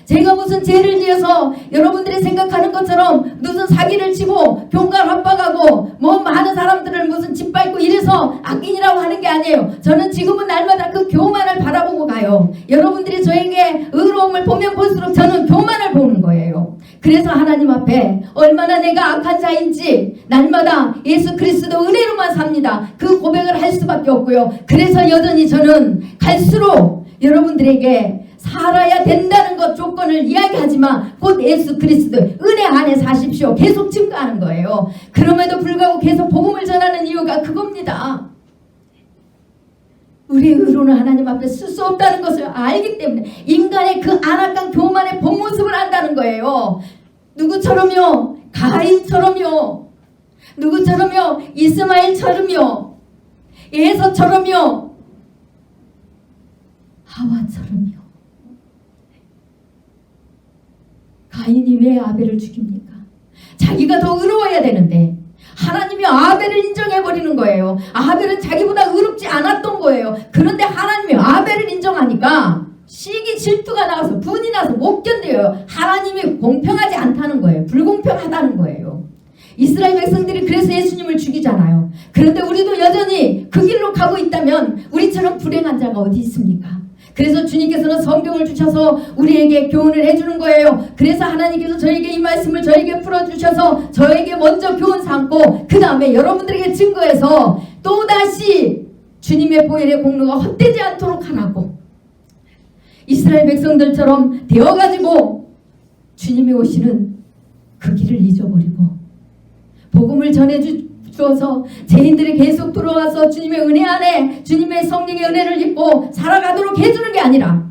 제가 무슨 죄를 지어서 여러분들이 생각하는 것처럼 무슨 사기를 치고 병갈 합박하고 뭐 많은 사람들을 무슨 짓밟고 이래서 악인이라고 하는 게 아니에요. 저는 지금은 날마다 그 교만을 바라보고 가요. 여러분들이 저에게 의로움을 보면 볼수록 저는 교만을 보는 거예요. 그래서 하나님 앞에 얼마나 내가 악한 자인지 날마다 예수 그리스도 은혜로만 삽니다. 그 고백을 할 수밖에 없고요. 그래서 여전히 저는 갈수록 여러분들에게 살아야 된다는 것 조건을 이야기하지만 곧 예수 그리스도 은혜 안에 사십시오. 계속 증거하는 거예요. 그럼에도 불구하고 계속 복음을 전하는 이유가 그겁니다. 우리의 의로는 하나님 앞에 쓸 수 없다는 것을 알기 때문에 인간의 그 안악한 교만의 본 모습을 안다는 거예요. 누구처럼요? 가인처럼요. 누구처럼요? 이스마엘처럼요. 에서처럼요. 하와처럼요. 가인이 왜 아벨을 죽입니까? 자기가 더 의로워야 되는데 하나님이 아벨을 인정해버리는 거예요. 아벨은 자기보다 의롭지 않았던 거예요. 그런데 하나님이 아벨을 인정하니까 시기 질투가 나와서 분이 나서 못 견뎌요. 하나님이 공평하지 않다는 거예요. 불공평하다는 거예요. 이스라엘 백성들이 그래서 예수님을 죽이잖아요. 그런데 우리도 여전히 그 길로 가고 있다면 우리처럼 불행한 자가 어디 있습니까? 그래서 주님께서는 성경을 주셔서 우리에게 교훈을 해주는 거예요. 그래서 하나님께서 저에게 이 말씀을 저에게 풀어주셔서 저에게 먼저 교훈 삼고 그 다음에 여러분들에게 증거해서 또다시 주님의 보혈의 공로가 헛되지 않도록 하라고, 이스라엘 백성들처럼 되어가지고 주님이 오시는 그 길을 잊어버리고 복음을 전해주어서 죄인들이 계속 들어와서 주님의 은혜 안에 주님의 성령의 은혜를 입고 살아가도록 해주는 게 아니라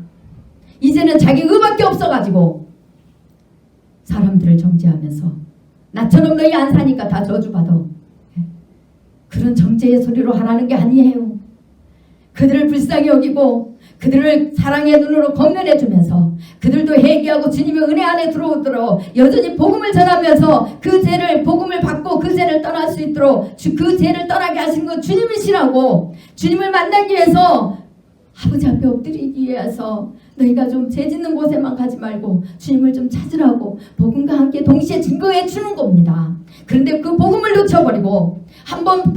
이제는 자기 의밖에 없어가지고 사람들을 정죄하면서 나처럼 너희 안 사니까 다 저주받아, 그런 정죄의 소리로 하라는 게 아니에요. 그들을 불쌍히 여기고 그들을 사랑의 눈으로 건면해주면서 그들도 회개하고 주님의 은혜 안에 들어오도록 여전히 복음을 전하면서 그 죄를, 복음을 받고 그 죄를 떠날 수 있도록 그 죄를 떠나게 하신 건 주님이시라고, 주님을 만나기 위해서 아버지 앞에 엎드리기 위해서 너희가 좀 죄 짓는 곳에만 가지 말고 주님을 좀 찾으라고 복음과 함께 동시에 증거해 주는 겁니다. 그런데 그 복음을 놓쳐버리고 한번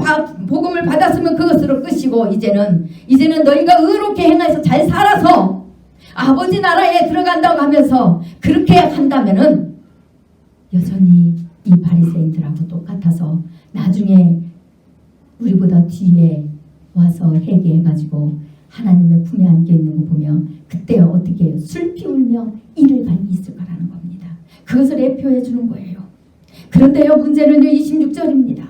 복음을 받았으면 그것으로 끝이고 이제는 너희가 의롭게 행해서 잘 살아서 아버지 나라에 들어간다고 하면서 그렇게 한다면은 여전히 이 바리새인들하고 똑같아서 나중에 우리보다 뒤에 와서 회개해가지고 하나님의 품에 안겨있는 거 보면 그때 어떻게 해요? 술 피울며 이를 갈미 있을 거라는 겁니다. 그것을 예표해 주는 거예요. 그런데요, 문제는요 26절입니다.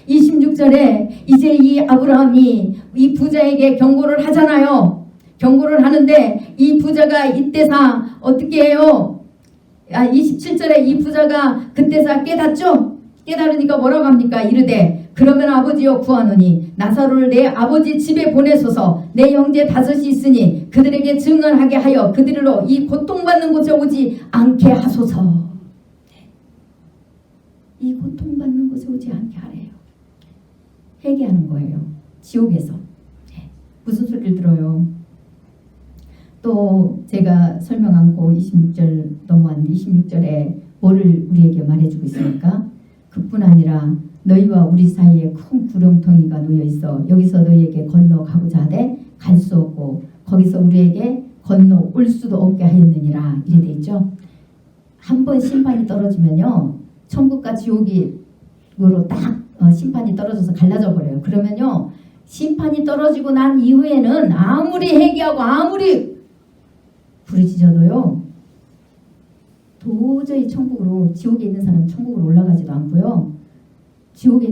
26절에 이제 이 아브라함이 이 부자에게 경고를 하잖아요. 경고를 하는데 이 부자가 이때사 어떻게 해요? 27절에 이 부자가 그때사 깨닫죠? 깨달으니까 뭐라고 합니까? 이르되 그러면 아버지여 구하노니 나사로를 내 아버지 집에 보내소서. 내 형제 5이 있으니 그들에게 증언하게 하여 그들로 이 고통받는 곳에 오지 않게 하소서. 이 고통받는 곳에 오지 않게 하래요. 회개하는 거예요. 지옥에서. 무슨 소리를 들어요? 또 제가 설명 않고 26절 넘어왔는데 26절에 뭐를 우리에게 말해주고 있습니까? 그뿐 아니라 너희와 우리 사이에 큰 구렁텅이가 놓여 있어 여기서 너희에게 건너가고자 하되 갈 수 없고 거기서 우리에게 건너올 수도 없게 하였느니라. 이래 돼 있죠. 한번 심판이 떨어지면요 천국과 지옥으로 딱 심판이 떨어져서 갈라져 버려요. 그러면요 심판이 떨어지고 난 이후에는 아무리 회개하고 아무리 부르짖어도요 도저히 천국으로, 지옥에 있는 사람은 천국으로 올라가지도 않고요, 천국에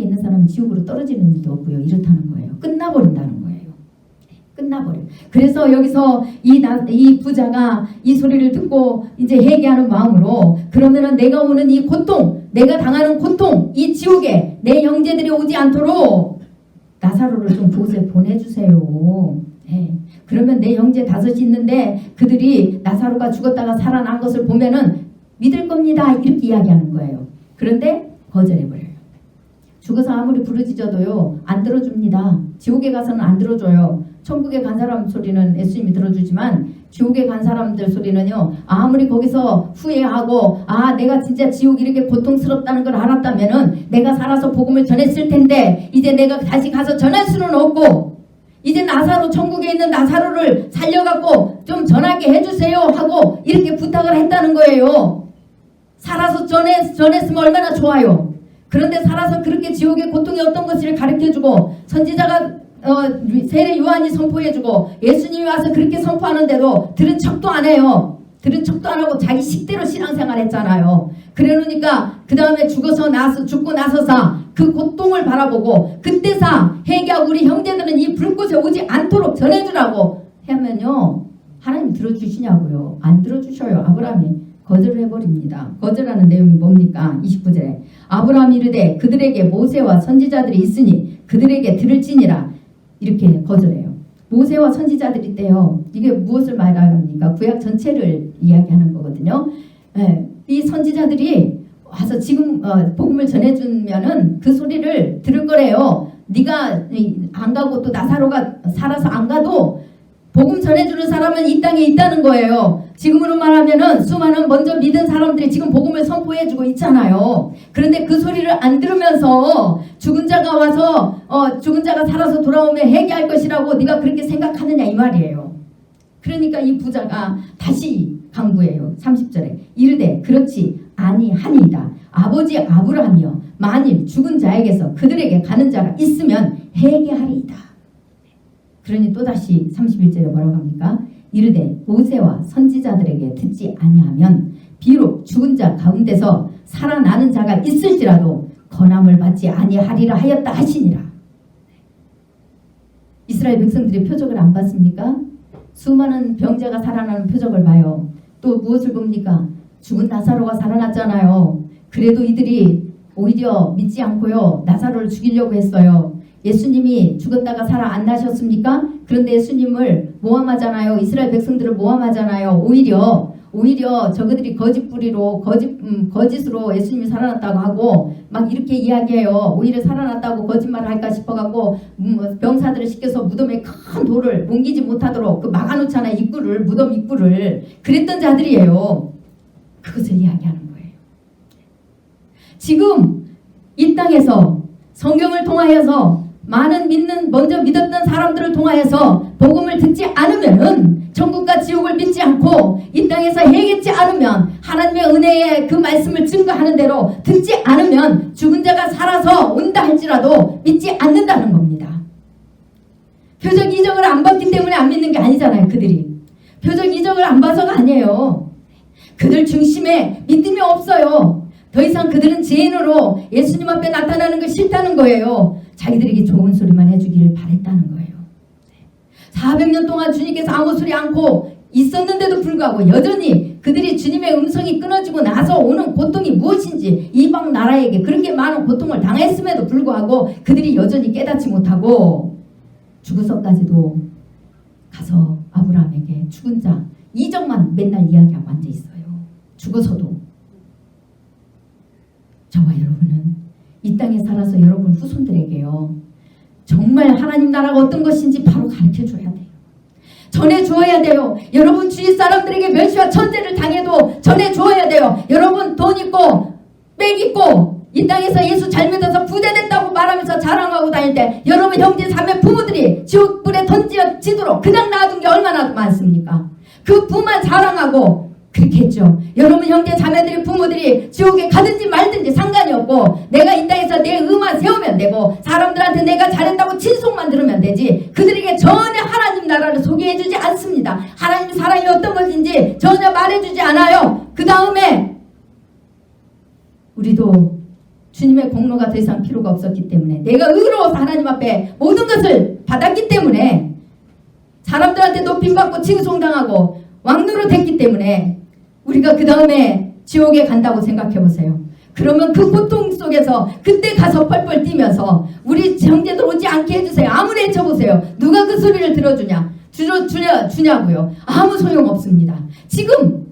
있는 사람은 지옥으로 떨어지는 일도 없고요. 이렇다는 거예요. 끝나버린다는 거예요. 끝나버려요. 그래서 여기서 이 부자가 이 소리를 듣고 이제 회개하는 마음으로 그러면은 내가 오는 이 고통, 내가 당하는 고통, 이 지옥에 내 형제들이 오지 않도록 나사로를 좀 그곳에 보내주세요. 네. 그러면 내 형제 5이 있는데 그들이 나사로가 죽었다가 살아난 것을 보면은 믿을 겁니다. 이렇게 이야기하는 거예요. 그런데 거절해버려요. 죽어서 아무리 부르짖어도요 안 들어줍니다. 지옥에 가서는 안 들어줘요. 천국에 간 사람 소리는 예수님이 들어주지만 지옥에 간 사람들 소리는요 아무리 거기서 후회하고 내가 진짜 지옥이 이렇게 고통스럽다는 걸 알았다면은 내가 살아서 복음을 전했을 텐데 이제 내가 다시 가서 전할 수는 없고 이제 나사로, 천국에 있는 나사로를 살려갖고 좀 전하게 해주세요 하고 이렇게 부탁을 했다는 거예요. 살아서 전했으면 얼마나 좋아요. 그런데 살아서 그렇게 지옥의 고통이 어떤 것을 가르쳐주고 선지자가 세례 요한이 선포해주고 예수님이 와서 그렇게 선포하는데도 들은 척도 안 해요. 들은 척도 안 하고 자기 식대로 신앙생활 했잖아요. 그러니까 그 다음에 죽고 나서사 그 고통을 바라보고 그때사 회개하고 우리 형제들은 이 불꽃에 오지 않도록 전해주라고 하면요 하나님 들어주시냐고요? 안 들어주셔요. 아브라함이 거절을 해버립니다. 거절하는 내용이 뭡니까? 29절에 아브라함이 이르되 그들에게 모세와 선지자들이 있으니 그들에게 들을지니라. 이렇게 거절해요. 모세와 선지자들이 있대요. 이게 무엇을 말합니까? 구약 전체를 이야기하는 거거든요. 이 선지자들이 와서 지금 복음을 전해주면은 그 소리를 들을 거래요. 네가 안 가고 또 나사로가 살아서 안 가도 복음 전해주는 사람은 이 땅에 있다는 거예요. 지금으로 말하면은 수많은 먼저 믿은 사람들이 지금 복음을 선포해주고 있잖아요. 그런데 그 소리를 안 들으면서 죽은 자가 와서 죽은 자가 살아서 돌아오면 회개할 것이라고 네가 그렇게 생각하느냐 이 말이에요. 그러니까 이 부자가 다시 강구해요. 30절에 이르되 그렇지 아니하니이다. 아버지 아브라함이여 만일 죽은 자에게서 그들에게 가는 자가 있으면 회개하리이다. 그러니 또다시 31절에 뭐라고 합니까? 이르되 모세와 선지자들에게 듣지 아니하면 비록 죽은 자 가운데서 살아나는 자가 있을지라도 건함을 받지 아니하리라 하였다 하시니라. 이스라엘 백성들이 표적을 안 봤습니까? 수많은 병자가 살아나는 표적을 봐요. 또 무엇을 봅니까? 죽은 나사로가 살아났잖아요. 그래도 이들이 오히려 믿지 않고요. 나사로를 죽이려고 했어요. 예수님이 죽었다가 살아 안 나셨습니까? 그런데 예수님을 모함하잖아요. 이스라엘 백성들을 모함하잖아요. 오히려 저그들이 거짓부리로 거짓으로 예수님이 살아났다고 하고 막 이렇게 이야기해요. 오히려 살아났다고 거짓말을 할까 싶어갖고 병사들을 시켜서 무덤에 큰 돌을 옮기지 못하도록 그 막아놓잖아요. 입구를, 무덤 입구를. 그랬던 자들이에요. 그것을 이야기하는 거예요. 지금 이 땅에서 성경을 통하여서 많은 먼저 믿었던 사람들을 통하여서 복음을 듣지 않으면은 천국과 지옥을 믿지 않고 이 땅에서 해겠지 않으면 하나님의 은혜의 그 말씀을 증거하는 대로 듣지 않으면 죽은 자가 살아서 온다 할지라도 믿지 않는다는 겁니다. 표적 이적을 안 봤기 때문에 안 믿는 게 아니잖아요. 그들이 표적 이적을 안 봐서가 아니에요. 그들 중심에 믿음이 없어요. 더 이상 그들은 죄인으로 예수님 앞에 나타나는 걸 싫다는 거예요. 자기들에게 좋은 소리만 해주기를 바랬다는 거예요. 400년 동안 주님께서 아무 소리 않고 있었는데도 불구하고 여전히 그들이 주님의 음성이 끊어지고 나서 오는 고통이 무엇인지 이방 나라에게 그렇게 많은 고통을 당했음에도 불구하고 그들이 여전히 깨닫지 못하고 죽어서까지도 가서 아브라함에게 죽은 자 이적만 맨날 이야기하고 앉아있어요. 죽어서도. 저와 여러분은 이 땅에 살아서 여러분 후손들에게요. 정말 하나님 나라가 어떤 것인지 바로 가르쳐줘야 돼요. 전해주어야 돼요. 여러분 주위 사람들에게 멸시와 천대를 당해도 전해주어야 돼요. 여러분 돈 있고 빽 있고 이 땅에서 예수 잘 믿어서 부자됐다고 말하면서 자랑하고 다닐 때 여러분 형제 자매 부모들이 지옥불에 던져지도록 그냥 놔둔 게 얼마나 많습니까? 그 부만 자랑하고 그렇게 했죠. 여러분 형제 자매들이 부모들이 지옥에 가든지 말든지 상관이 없고 내가 이 땅에서 내 의만 세우면 되고 사람들한테 내가 잘했다고 친송만 들으면 되지 그들에게 전혀 하나님 나라를 소개해주지 않습니다. 하나님 사랑이 어떤 것인지 전혀 말해주지 않아요. 그 다음에 우리도 주님의 공로가 더 이상 필요가 없었기 때문에 내가 의로워서 하나님 앞에 모든 것을 받았기 때문에 사람들한테 높임받고 칭송당하고 왕노로 됐기 때문에 우리가 그 다음에 지옥에 간다고 생각해 보세요. 그러면 그 고통 속에서 그때 가서 펄펄 뛰면서 우리 형제들 오지 않게 해주세요. 아무리 해쳐보세요. 누가 그 소리를 들어주냐? 주냐고요. 아무 소용없습니다. 지금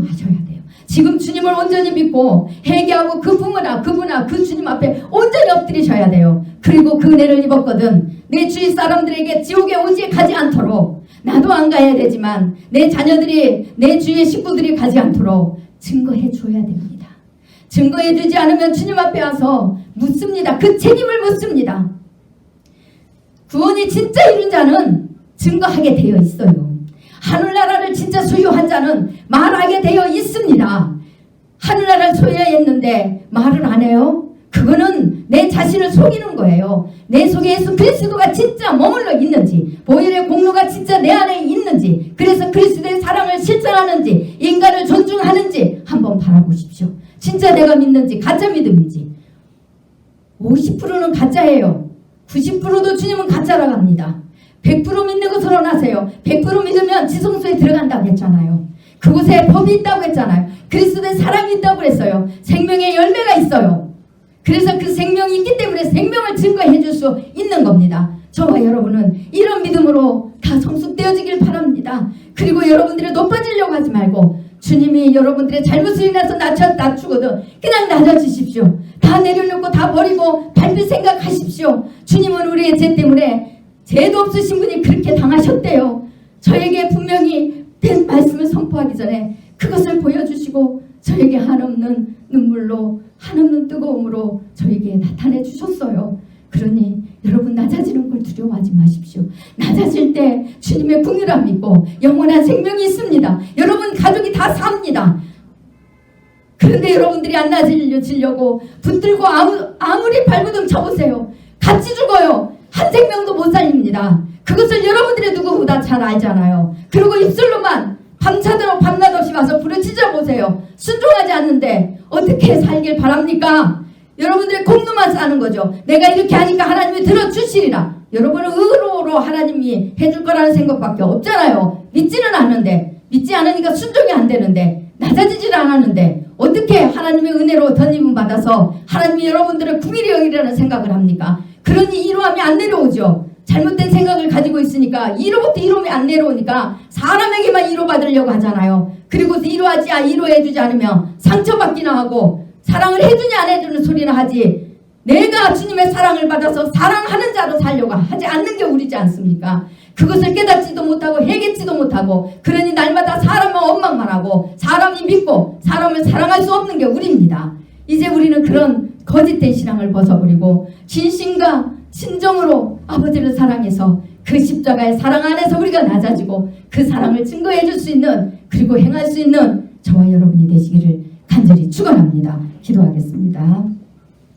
하셔야 돼요. 지금 주님을 온전히 믿고 회개하고 그분아 그 주님 앞에 온전히 엎드리셔야 돼요. 그리고 그 은혜를 입었거든 내 주위 사람들에게 지옥에 오지 가지 않도록 나도 안 가야 되지만 내 자녀들이 내 주위의 식구들이 가지 않도록 증거해 줘야 됩니다. 증거해 주지 않으면 주님 앞에 와서 묻습니다. 그 책임을 묻습니다. 구원이 진짜 이룬 자는 증거하게 되어 있어요. 하늘나라를 진짜 소유한 자는 말하게 되어 있습니다. 하늘나라를 소유했는데 말을 안 해요? 그거는 내 자신을 속이는 거예요. 내 속에 예수 그리스도가 진짜 머물러 있는지 보혈의 공로가 진짜 내 안에 있는지 그래서 그리스도의 사랑을 실천하는지 인간을 존중하는지 한번 바라보십시오. 진짜 내가 믿는지 가짜 믿음인지 50%는 가짜예요. 90%도 주님은 가짜라고 합니다. 100% 믿는 것으로 나세요. 100% 믿으면 지성소에 들어간다고 했잖아요. 그곳에 법이 있다고 했잖아요. 그리스도의 사랑이 있다고 했어요. 생명의 열매가 있어요. 그래서 그 생명이 있기 때문에 생명을 증거해 줄 수 있는 겁니다. 저와 여러분은 이런 믿음으로 다 성숙되어지길 바랍니다. 그리고 여러분들이 높아지려고 하지 말고 주님이 여러분들의 잘못을 인해서 낮추거든 그냥 낮아지십시오. 다 내려놓고 다 버리고 밟을 생각하십시오. 주님은 우리의 죄 때문에 죄도 없으신 분이 그렇게 당하셨대요. 저에게 분명히 된 말씀을 선포하기 전에 그것을 보여주시고 저에게 한없는 눈물로 한없는 뜨거움으로 저에게 나타내 주셨어요. 그러니 여러분 낮아지는 걸 두려워하지 마십시오. 낮아질 때 주님의 궁유람 믿고 영원한 생명이 있습니다. 여러분 가족이 다 삽니다. 그런데 여러분들이 안 낮아지려고 붙들고 아무리 발버둥 쳐보세요. 같이 죽어요. 한 생명도 못 살립니다. 그것을 여러분들이 누구보다 잘 알잖아요. 그리고 입술로만 밤낮 없이 와서 부르짖어 보세요. 순종하지 않는데 어떻게 살길 바랍니까? 여러분들의 공로만 싸는 거죠. 내가 이렇게 하니까 하나님이 들어주시리라. 여러분은 의로로 하나님이 해줄 거라는 생각밖에 없잖아요. 믿지는 않는데, 믿지 않으니까 순종이 안 되는데, 낮아지질 않았는데 어떻게 하나님의 은혜로 덧입음 받아서 하나님이 여러분들을 궁일이 여기라는 생각을 합니까? 그러니 이로함이 안 내려오죠. 잘못된 생각을 가지고 있으니까 이로부터 이로움이 안 내려오니까 사람에게만 이로받으려고 하잖아요. 그리고 이로해주지 않으면 상처받기나 하고 사랑을 해주냐 안 해주는 소리나 하지, 내가 주님의 사랑을 받아서 사랑하는 자로 살려고 하지 않는 게 우리지 않습니까? 그것을 깨닫지도 못하고 해겠지도 못하고, 그러니 날마다 사람만 원망만 하고 사람이 믿고 사람을 사랑할 수 없는 게 우리입니다. 이제 우리는 그런 거짓된 신앙을 벗어버리고 진심과 진정으로 아버지를 사랑해서 그 십자가의 사랑 안에서 우리가 낮아지고 그 사랑을 증거해 줄 수 있는, 그리고 행할 수 있는 저와 여러분이 되시기를 간절히 축원합니다. 기도하겠습니다.